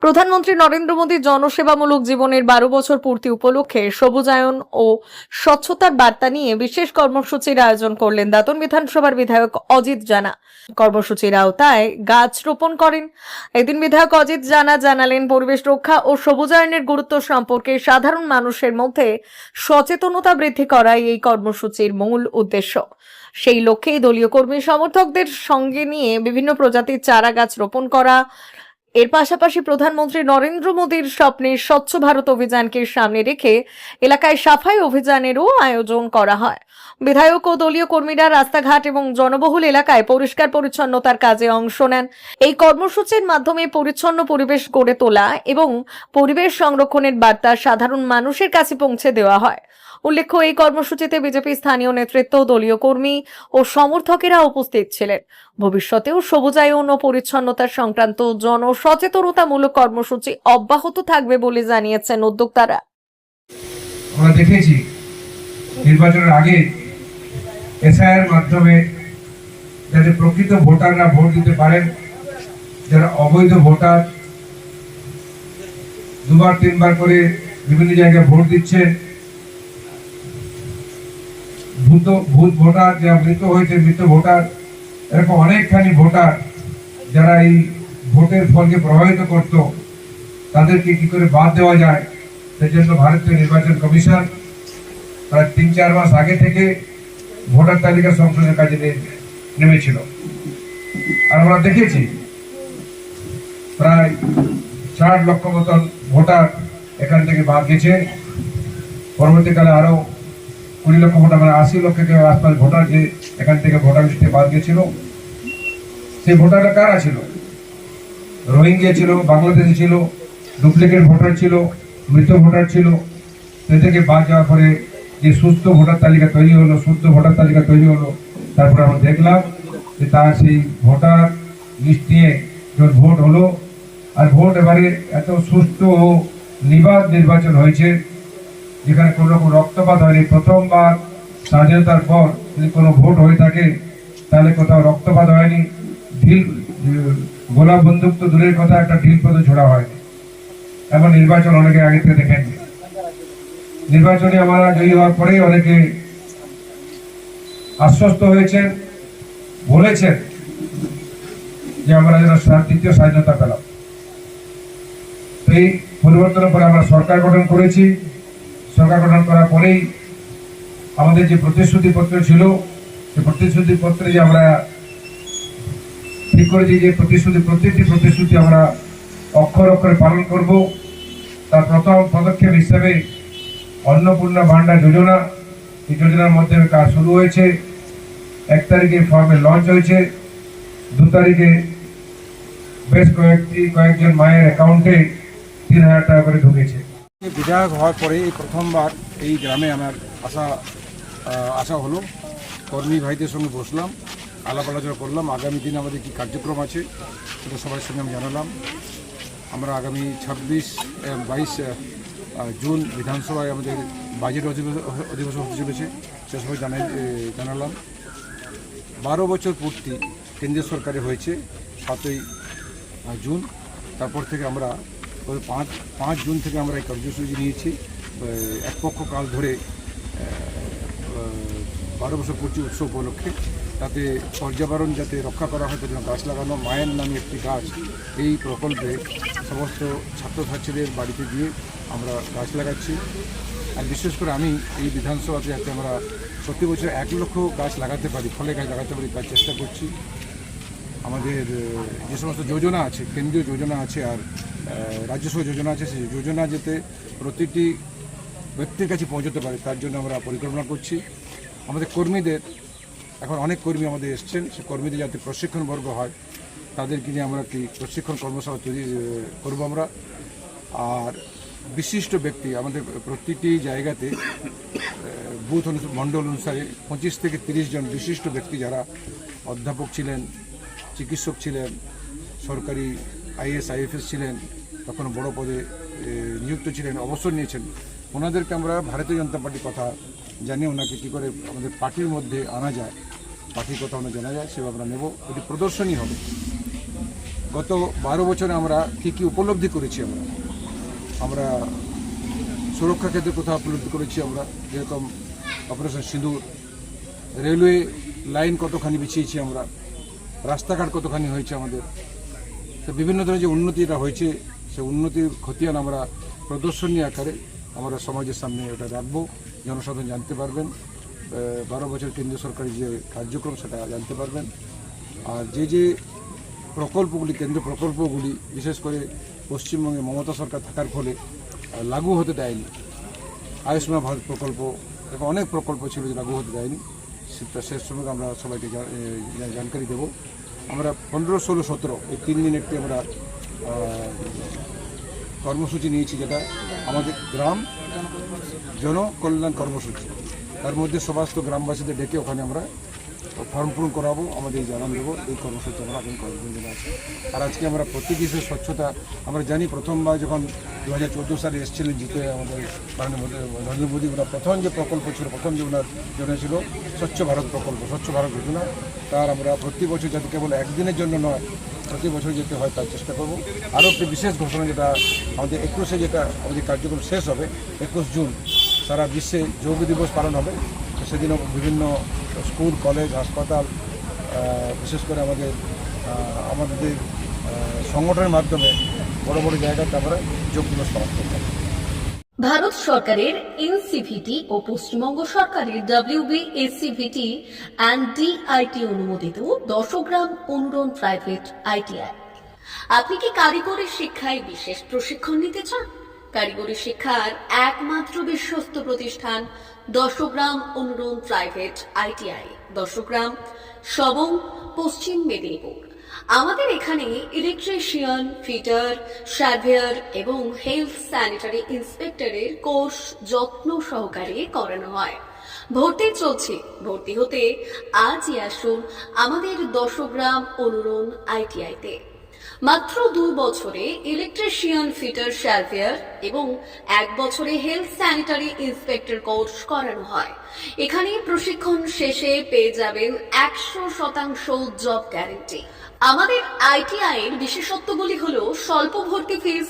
প্রধানমন্ত্রী নরেন্দ্র মোদীর জনসেবামূলক জীবনের 12 বছর পূর্তি উপলক্ষে সবুজায়ন ও স্বচ্ছতার বার্তা নিয়ে বিশেষ কর্মসূচির আয়োজন করলেন দাঁতন বিধানসভার বিধায়ক অজিত জানা। কর্মসূচির আওতায় গাছ রোপণ করেন। এদিন বিধায়ক অজিত জানা জানালেন, পরিবেশ রক্ষা ও সবুজায়নের গুরুত্ব সম্পর্কে সাধারণ মানুষের মধ্যে সচেতনতা বৃদ্ধি করাই এই কর্মসূচির মূল উদ্দেশ্য। সেই লক্ষ্যেই দলীয় কর্মী সমর্থকদের সঙ্গে নিয়ে বিভিন্ন প্রজাতির চারা গাছ রোপণ করা। এর পাশাপাশি প্রধানমন্ত্রী নরেন্দ্র মোদীর স্বপ্নের স্বচ্ছ ভারত অভিযানকে সামনে রেখে এলাকায় সাফাই অভিযানেরও আয়োজন করা হয়। বিধায়ক ও দলীয় কর্মীরা রাস্তাঘাট এবং জনবহুল এলাকায় পরিষ্কার পরিচ্ছন্নতার কাজে অংশ নেন। এই কর্মসূচির মাধ্যমে পরিচ্ছন্ন পরিবেশ গড়ে তোলা এবং পরিবেশ সংরক্ষণের বার্তা সাধারণ মানুষের কাছে পৌঁছে দেওয়া হয়। উল্লেখ্য, এই কর্মসূচিতে বিজেপি স্থানীয় নেতৃত্ব, দলীয় কর্মী ও সমর্থকেরা উপস্থিত ছিলেন। ভবিষ্যতেও সবুজায়ন ও পরিচ্ছন্নতা সংক্রান্ত জনসচেতনতামূলক কর্মসূচি অব্যাহত থাকবে বলে জানিয়েছেন উদ্যোক্তারা। আমরা দেখেছি নির্বাচনের আগে এসআইআর মাধ্যমে যাতে প্রকৃত ভোটাররা ভোট দিতে পারেন, যারা অবৈধ ভোটার দুবার তিনবার করে বিভিন্ন জায়গায় ভোট দিচ্ছে, ভূত ভোটার যারা মৃত হয়েছে, মৃত ভোটার, এরকম অনেকখানি ভোটার যারা এই ভোটের ফলকে প্রভাবিত করত, তাদেরকে কি করে বাদ দেওয়া যায়, সেজন্য ভারতীয় নির্বাচন কমিশন প্রায় 3-4 মাস আগে থেকে ভোটার তালিকা সংশোধনের কাজে নেমেছিল। আর আমরা দেখেছি প্রায় 60 লক্ষ মতন ভোটার এখান থেকে বাদ গেছে। পরবর্তীকালে আরো 20 লক্ষ ভোটার, মানে 80 লক্ষকে আশপাশ ভোটার যে এখান থেকে ভোটার লিস্টে বাদ গেছিল। সেই ভোটাররা কারা ছিল? রোহিঙ্গা ছিল, বাংলাদেশি ছিল, ডুপ্লিকেট ভোটার ছিল, মৃত ভোটার ছিল। এদেরকে বাদ যাওয়ার পরে যে সুস্থ ভোটার তালিকা তৈরি হলো, শুদ্ধ ভোটার তালিকা তৈরি হলো, তারপরে আমরা দেখলাম যে তার সেই ভোটার লিস্ট নিয়ে যখন ভোট হলো, আর ভোট এবারে এত সুষ্ঠু ও নির্বাক নির্বাচন হয়েছে যেখানে কোনো রকম রক্তপাত হয়নি। প্রথমবার স্বাধীনতার পর যদি কোনো ভোট হয়ে থাকে তাহলে কোথাও রক্তপাত হয়নি, ঢিল গোলা বন্দুক তো দূরের কথা, একটা ঢিল পর্যন্ত ছোড়া হয়নি। এমন নির্বাচন অনেকে আগে থেকে দেখেননি। নির্বাচনে আমরা জয়ী হওয়ার পরেই অনেকে আশ্বস্ত হয়েছেন, বলেছেন যে আমরা যেন দ্বিতীয় স্বাধীনতা পেলাম। এই পরিবর্তনের পরে আমরা সরকার গঠন করেছি। সরকার গঠন করার পরেই আমাদের যে প্রতিশ্রুতি পত্র ছিল, সেই প্রতিশ্রুতি পত্রে যে আমরা ঠিক করেছি যে প্রতিটি প্রতিশ্রুতি আমরা অক্ষর অক্ষরে পালন করব। তার প্রথম পদক্ষেপ হিসেবে অন্নপূর্ণা ভান্ডার যোজনা, এই যোজনার মধ্যে কাজ শুরু হয়েছে। 1 তারিখে ফর্মে লঞ্চ হয়েছে, 2 তারিখে বেশ কয়েকজন মায়ের অ্যাকাউন্টে 3000 টাকা করে ঢুকেছে। বিধায়ক হওয়ার পরে এই প্রথমবার এই গ্রামে আমার আসা হলো। কর্মী ভাইদের সঙ্গে বসলাম, আলাপ আলোচনা করলাম। আগামী দিন আমাদের কী কার্যক্রম আছে সেটা সবার সঙ্গে আমি জানালাম। আমরা আগামী 22 জুন বিধানসভায় আমাদের বাজেট অধিবেশন হতে চলেছে, সে সবাই জানালাম। 12 বছর পূর্তি কেন্দ্রীয় সরকারে হয়েছে 7ই জুন। তারপর থেকে আমরা 5 জুন থেকে আমরা এই কর্মসূচি নিয়েছি। এক পক্ষ কাল ধরে 12 বছর পূর্তি উৎসব উপলক্ষে, তাতে পর্যাবরণ যাতে রক্ষা করা হয় তার জন্য গাছ লাগানো। মায়ের নামে একটি গাছ এই প্রকল্পে সমস্ত ছাত্রছাত্রীদের বাড়িতে গিয়ে আমরা গাছ লাগাচ্ছি। আর বিশেষ করে আমি এই বিধানসভাতে যাতে আমরা প্রতি বছর 1 লক্ষ গাছ লাগাতে পারি, ফলে গাছ লাগাতে পারি, তার চেষ্টা করছি। আমাদের যে সমস্ত যোজনা আছে, কেন্দ্রীয় যোজনা আছে আর রাজ্যসভা যোজনা আছে, সেই যোজনা যাতে প্রতিটি ব্যক্তির কাছে পৌঁছতে পারে তার জন্য আমরা পরিকল্পনা করছি। আমাদের কর্মীদের, এখন অনেক কর্মী আমাদের এসছেন, সেই কর্মীদের যাতে প্রশিক্ষণ বর্গ হয় তাদেরকে নিয়ে আমরা একটি প্রশিক্ষণ কর্মশালা তৈরি করবো আমরা। আর বিশিষ্ট ব্যক্তি আমাদের প্রতিটি জায়গাতে বুথ মণ্ডল অনুসারে 25 থেকে 30 জন বিশিষ্ট ব্যক্তি যারা অধ্যাপক ছিলেন, চিকিৎসক ছিলেন, সরকারি IAS IFS ছিলেন, কখনো বড় পদে নিযুক্ত ছিলেন, অবসর নিয়েছেন, ওনাদেরকে আমরা ভারতীয় জনতা পার্টির কথা জানিয়ে ওনাকে কী করে আমাদের পার্টির মধ্যে আনা যায়, পার্টির কথা আমরা জানা যায়, সেভাবে আমরা নেব। এটি প্রদর্শনী হবে। গত 12 বছরে আমরা কী উপলব্ধি করেছি। আমরা সুরক্ষা ক্ষেত্রে কোথাও উপলব্ধি করেছি আমরা, যেরকম অপারেশন সিঁদুর, রেলওয়ে লাইন কতখানি বিছিয়েছি আমরা, রাস্তাঘাট কতখানি হয়েছে আমাদের। তো বিভিন্ন ধরনের যে উন্নতিটা হয়েছে, সেই উন্নতির খতিয়ান আমরা প্রদর্শনী আকারে আমরা সমাজের সামনে ওটা রাখবো, জনসাধারণ জানতে পারবেন। 12 বছর কেন্দ্রীয় সরকারি যে কার্যক্রম সেটা জানতে পারবেন। আর যে প্রকল্পগুলি, কেন্দ্রীয় প্রকল্পগুলি বিশেষ করে পশ্চিমবঙ্গে মমতা সরকার থাকার ফলে লাগু হতে দেয়নি, আয়ুষ্মান ভারত প্রকল্প এবং অনেক প্রকল্প ছিল যে লাগু হতে দেয়নি, সেটা শেষ সময় আমরা সবাইকে জানকারি দেব। আমরা 15, 16, 17 এই 3 দিন একটি আমরা কর্মসূচি নিয়েছি, যেটা আমাদের গ্রাম জনকল্যাণ কর্মসূচি। তার মধ্যে সমস্ত গ্রামবাসীদের ডেকে ওখানে আমরা ফর্ম পূরণ করাবো, আমাদের জানান দেবো। এই কর্মসূচি আমরা এখন কর্মসূচি আছে। আর আজকে আমরা প্রত্যেকেই স্বচ্ছতা, আমরা জানি প্রথমবার যখন 2014 সালে এসেছিলেন জিতে আমাদের নরেন্দ্র মোদী, ওনার প্রথম যে প্রকল্প ছিল, প্রথম যে ওনার জন্য ছিল স্বচ্ছ ভারত প্রকল্প, স্বচ্ছ ভারত যোজনা। তার আমরা প্রতি বছর যাতে কেবল একদিনের জন্য নয়, প্রতি বছর যেতে হয় তার চেষ্টা করব। আরও একটি বিশেষ ঘোষণা, যেটা আমাদের 21-এ যেটা আমাদের কার্যক্রম শেষ হবে, 21 জুন সারা বিশ্বে যোগ দিবস পালন হবে। সেদিনও বিভিন্ন স্কুল, কলেজ, হাসপাতাল, বিশেষ করে আমাদের সংগঠনের মাধ্যমে বড় বড় জায়গাতে আমরা যোগ দিবস পালন করব। ভারত সরকারের এনসিভিটি ও পশ্চিমবঙ্গ সরকারের WBSCVT অ্যান্ড DIT অনুমোদিত 10 গ্রাম অনুরণ প্রাইভেট ITI। আপনি কি কারিগরি শিক্ষায় বিশেষ প্রশিক্ষণ নিতে চান? কারিগরি শিক্ষার একমাত্র বিশ্বস্ত প্রতিষ্ঠান 10 গ্রাম অনুরণ প্রাইভেট ITI, 10 গ্রাম, সবং, পশ্চিম মেদিনীপুর। আমাদের এখানে ইলেকট্রিশিয়ান, ফিটার, সার্ভেয়ার এবং হেলথ স্যানিটারি ইন্সপেক্টরের কোর্স যত্ন সহকারে করানো হয়। ভর্তি চলছে। ভর্তি হতে আজই আসুন আমাদের 10 গ্রাম অনুরণ ITI-তে। মাত্র 2 বছরে ইলেকট্রিশিয়ান, ফিটার, সার্ভেয়ার এবং 1 বছরে হেলথ স্যানিটারি ইন্সপেক্টর কোর্স করানো হয়। এখানে প্রশিক্ষণ শেষে পেয়ে যাবেন 100% জব গ্যারান্টি। আমাদের ITI এর বিশেষত্বগুলি হলো স্বল্প ভর্তি ফিস,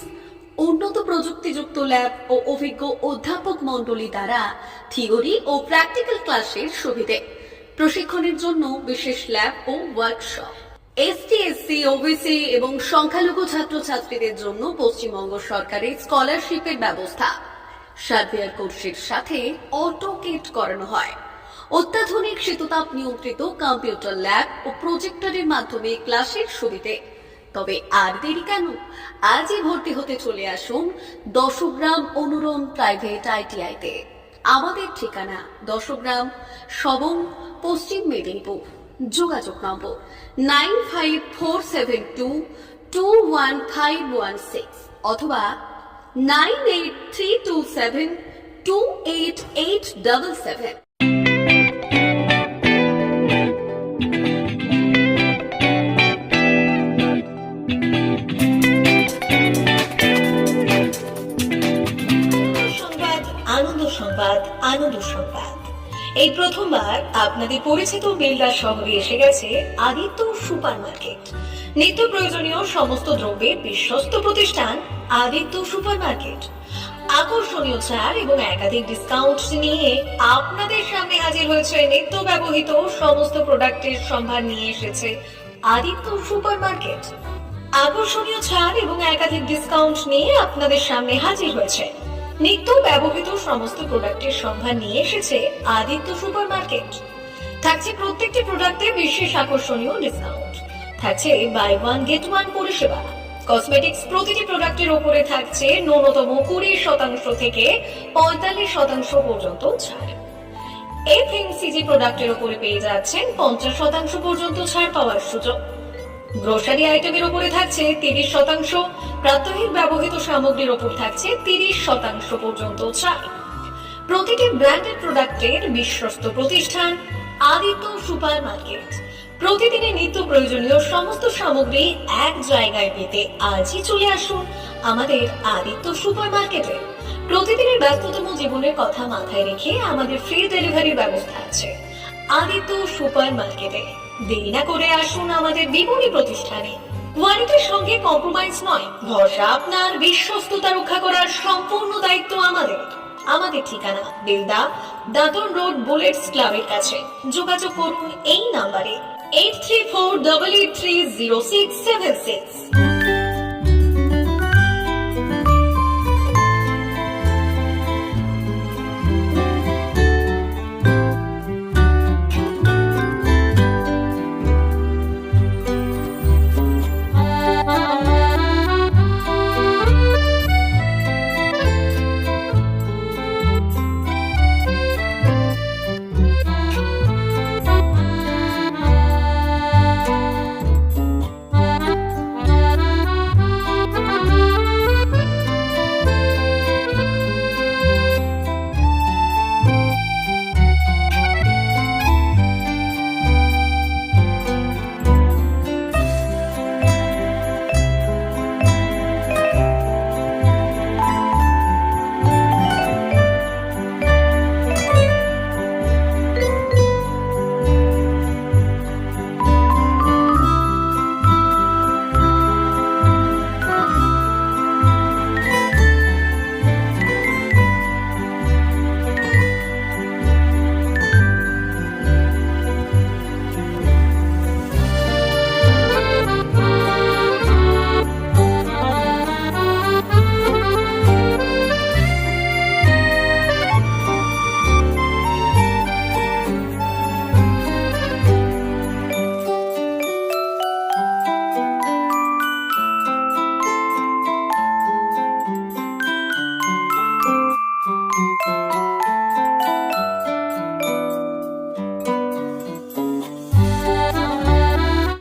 উন্নত প্রযুক্তিযুক্ত ল্যাব ও অভিজ্ঞ অধ্যাপক মণ্ডলী দ্বারা থিওরি ও প্র্যাকটিক্যাল ক্লাসের সুবিধে, প্রশিক্ষণের জন্য বিশেষ ল্যাব ও ওয়ার্কশপ, ST, SC, OBC এবং সংখ্যালঘু ছাত্রছাত্রীদের জন্য পশ্চিমবঙ্গ সরকারের স্কলারশিপের ব্যবস্থা। সার্ভেয়ার কোর্সের সাথে অটোকেট করানো হয়। অত্যাধুনিক শীততাপ নিয়ন্ত্রিত কম্পিউটার ল্যাব ও প্রজেক্টরের মাধ্যমে ক্লাসের সুবিধে। তবে আর দেরি কেন? আজই ভর্তি হতে চলে আসুন 10 গ্রাম অনুরণ প্রাইভেট ITI-তে। আমাদের ঠিকানা 10 গ্রাম, সবং, পশ্চিম মেদিনীপুর। যোগাযোগ নম্বর 9547221516 অথবা 9832728877। আনন্দ সংবাদ, আনন্দ সংবাদ। এই প্রথমবার আপনাদের পরিচিত বেলদা শহরে এসে গেছে আদিত্য সুপার মার্কেট। নিত্য প্রয়োজনীয় সমস্ত দ্রব্যের বিশ্বস্ত প্রতিষ্ঠান আদিত্য সুপার মার্কেট। আকর্ষণীয় ছাড় এবং একাধিক ডিসকাউন্ট নিয়ে আপনাদের সামনে হাজির হয়েছে। নিত্য ব্যবহৃত সমস্ত প্রোডাক্টের সম্ভার নিয়ে এসেছে আদিত্য সুপার মার্কেট। আকর্ষণীয় ছাড় এবং একাধিক ডিসকাউন্ট নিয়ে আপনাদের সামনে হাজির হয়েছে। নিত্য ব্যবহৃত সমস্ত প্রোডাক্টের সম্ভার নিয়ে এসেছে আদিত্য সুপার মার্কেট। থাকছে প্রত্যেকটি প্রোডাক্টে বিশেষ আকর্ষণীয় ডিসকাউন্ট। থাকছে বাই 1 গেট 1 পরিষেবা। কসমেটিক্স প্রতিটি প্রোডাক্টের উপরে থাকছে ন্যূনতম 20% থেকে 45% পর্যন্ত ছাড়। FMCG প্রোডাক্টের উপরে পেয়ে যাচ্ছেন 50% পর্যন্ত ছাড় পাওয়ার সুযোগ। গ্রোসারি আইটেমের উপরে থাকছে 30%, প্রাত্যহিক ব্যবহৃত সামগ্রীর উপর থাকছে 30% পর্যন্ত ছাড়। প্রতিটি ব্র্যান্ডেড প্রোডাক্টের বিশ্বস্ত প্রতিষ্ঠান আদিত্য সুপার মার্কেট। প্রতিদিনের নিত্য প্রয়োজনীয় সমস্ত সামগ্রী এক জায়গায় পেতে আজই চলে আসুন আমাদের আদিত্য সুপার মার্কেটে। প্রতিদিনের ব্যস্ততম জীবনের কথা মাথায় রেখে আমাদের ফ্রি ডেলিভারির ব্যবস্থা আছে আদিত্য সুপার মার্কেটে। দেরি না করে আসুন আমাদের বিপণী প্রতিষ্ঠানে কোয়ালিটির সঙ্গে কম্প্রোমাইজ নয়, ভরসা আপনার, বিশ্বস্ততা রক্ষা করার সম্পূর্ণ দায়িত্ব আমাদের। আমাদের ঠিকানা বেলদা, দাঁতন রোড, বুলেটস ক্লাবের কাছে। যোগাযোগ করুন এই নাম্বারে 8348830676।